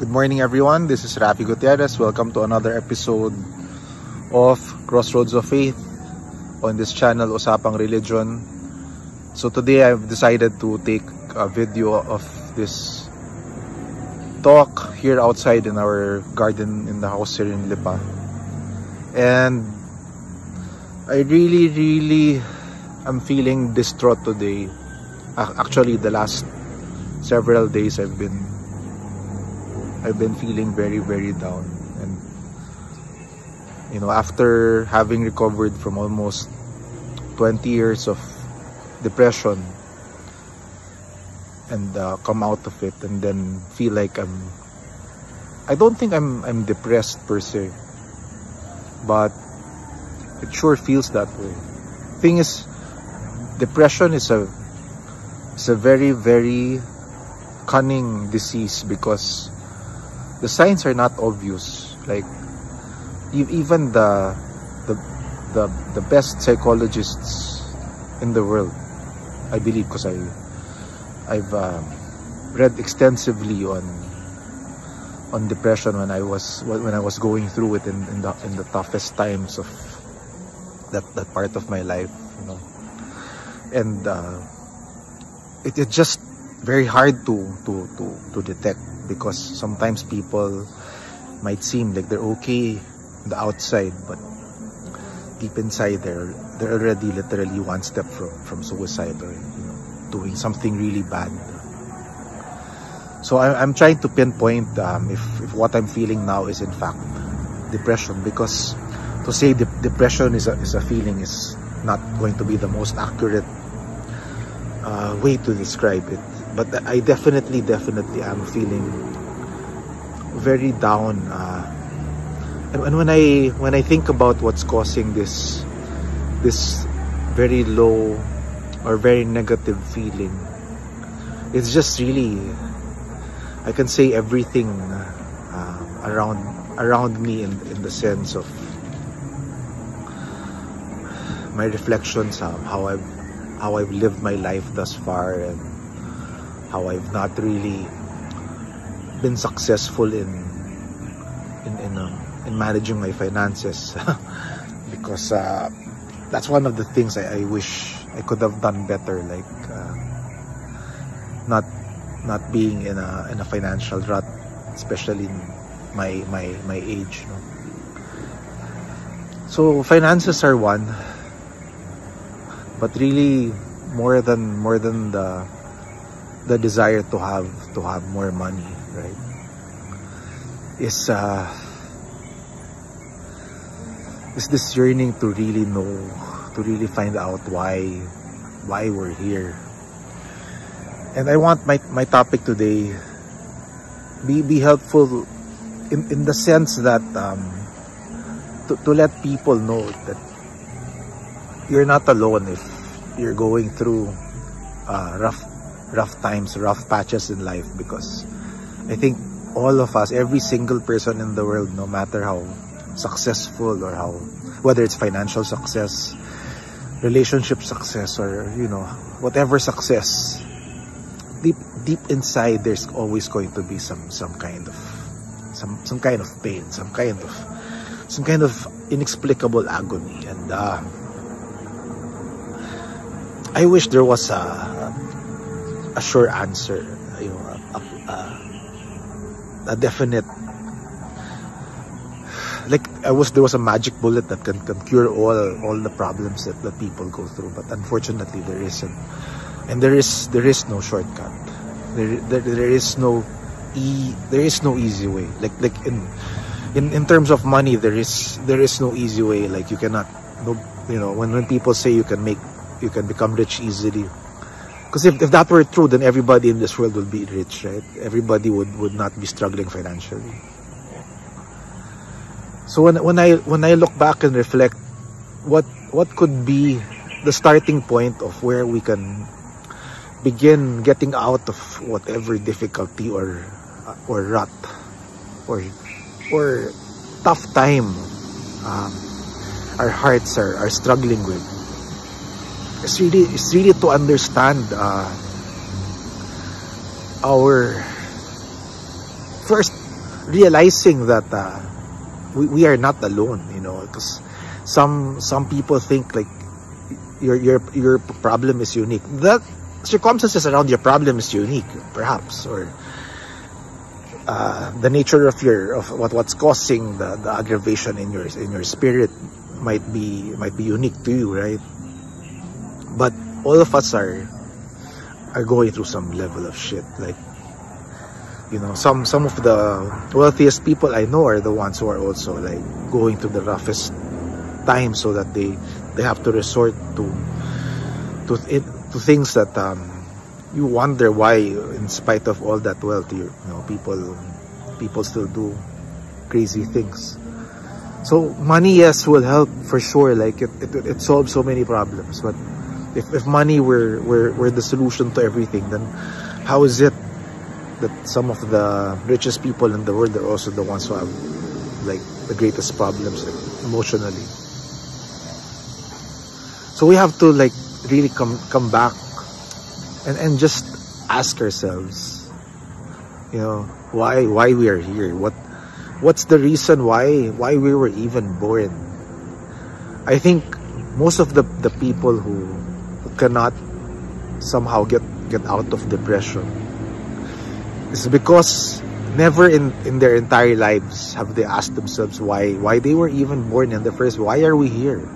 Good morning everyone, this is Rafi Gutierrez. Welcome to another episode of Crossroads of Faith on this channel, Usapang Religion. So today I've decided to take a video of this talk here outside in our garden in the house here in Lipa. And I really am feeling distraught today. Actually, the last several days I've been feeling very down. And after having recovered from almost 20 years of depression and come out of it, and then feel like I don't think I'm depressed per se, but it sure feels that way. Thing is, depression is a very cunning disease because the signs are not obvious. Like even the best psychologists in the world, I believe, because I've read extensively on depression when I was going through it in the toughest times of that part of my life, and it's just very hard to detect, because sometimes people might seem like they're okay on the outside, but deep inside they're already literally one step from suicide, or doing something really bad. So I'm trying to pinpoint if what I'm feeling now is in fact depression, because to say depression is a feeling is not going to be the most accurate way to describe it. But I definitely am feeling very down, and when I think about what's causing this very low or very negative feeling, it's just really, I can say, everything around me in the sense of my reflections, how I've lived my life thus far, and how I've not really been successful in managing my finances because that's one of the things I wish I could have done better, like not being in a financial rut, especially in my age. So finances are one, but really more than the desire to have more money, right, is this yearning to really know, to really find out why we're here. And I want my topic today be helpful in the sense that to let people know that you're not alone if you're going through rough times, rough patches in life, because I think all of us, every single person in the world, no matter how successful or whether it's financial success, relationship success, or whatever success, deep inside there's always going to be some kind of pain, some kind of inexplicable agony. And I wish there was a sure answer, a definite, like there was a magic bullet that can cure all the problems that people go through. But unfortunately there isn't, and there is no shortcut. There is no easy way. Like in terms of money, there is no easy way. Like you cannot, when people say you can become rich easily, because if that were true, then everybody in this world would be rich, right? Everybody would not be struggling financially. So when I look back and reflect, what could be the starting point of where we can begin getting out of whatever difficulty or rut or tough time our hearts are struggling with, it's really to understand our realizing that we are not alone, you know, because some people think like your problem is unique. The circumstances around your problem is unique, perhaps, or the nature of what's causing the aggravation in your spirit might be unique to you, right? But all of us are going through some level of shit. Like, you know, some of the wealthiest people I know are the ones who are also like going through the roughest times, so that they have to resort to things that you wonder why, in spite of all that wealth, you know, people still do crazy things. So money, yes, will help for sure. Like it solves so many problems. But if money were the solution to everything, then how is it that some of the richest people in the world are also the ones who have like the greatest problems, like, emotionally? So we have to like really come back and just ask ourselves, you know, why we are here. What's the reason why we were even born? I think most of the people who cannot somehow get out of depression is because never in their entire lives have they asked themselves why they were even born in the first. Why are we here?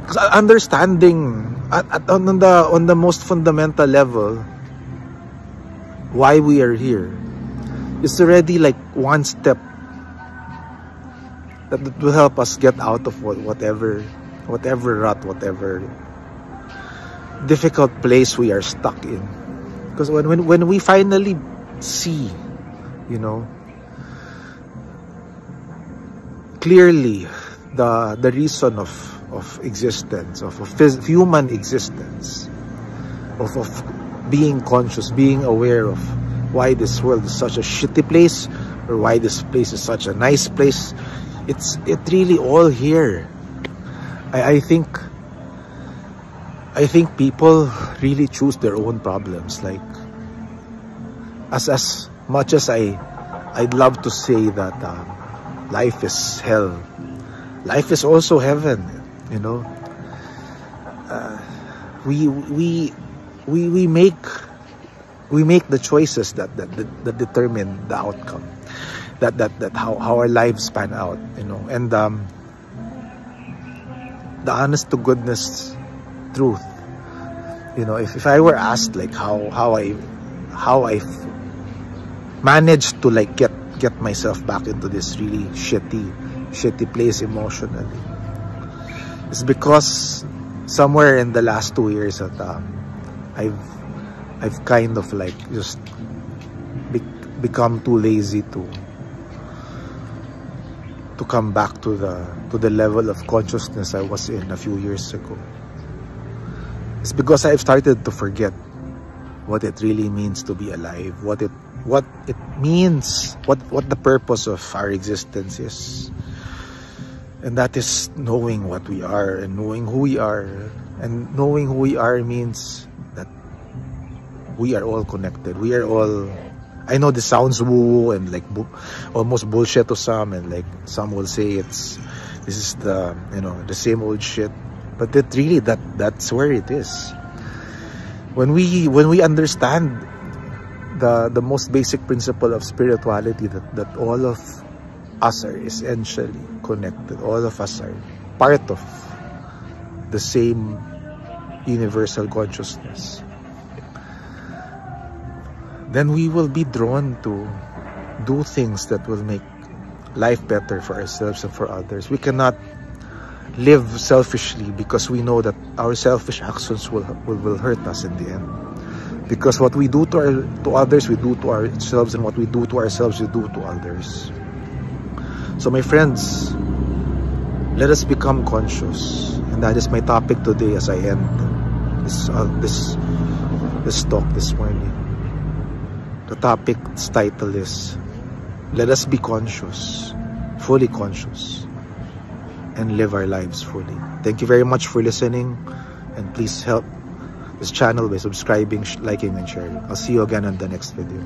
Because understanding on the most fundamental level why we are here is already like one step that will help us get out of whatever rut, whatever difficult place we are stuck in. Because when we finally see, you know, clearly the reason of existence, of human existence, of being conscious, being aware of why this world is such a shitty place, or why this place is such a nice place, it really all here. I think people really choose their own problems. Like, as much as I'd love to say that life is hell, life is also heaven. You know, we make the choices that determine the outcome, that how our lives pan out. You know, and the honest to goodness truth, you know, if I were asked like how I managed to like get myself back into this really shitty place emotionally, it's because somewhere in the last 2 years that I've kind of like just become too lazy to come back to the level of consciousness I was in a few years ago. It's because I've started to forget what it really means to be alive, what it means, what the purpose of our existence is. And that is knowing what we are and knowing who we are. And knowing who we are means that we are all connected. We are all, I know this sounds woo-woo and like almost bullshit to some, and like some will say this is the, you know, the same old shit. But it really, that's where it is. When we understand the most basic principle of spirituality, that all of us are essentially connected. All of us are part of the same universal consciousness. Then we will be drawn to do things that will make life better for ourselves and for others. We cannot live selfishly because we know that our selfish actions will hurt us in the end. Because what we do to others, we do to ourselves, and what we do to ourselves, we do to others. So my friends, let us become conscious, and that is my topic today as I end this talk this morning. The topic's title is, let us be conscious, fully conscious, and live our lives fully. Thank you very much for listening, and please help this channel by subscribing, liking, and sharing. I'll see you again on the next video.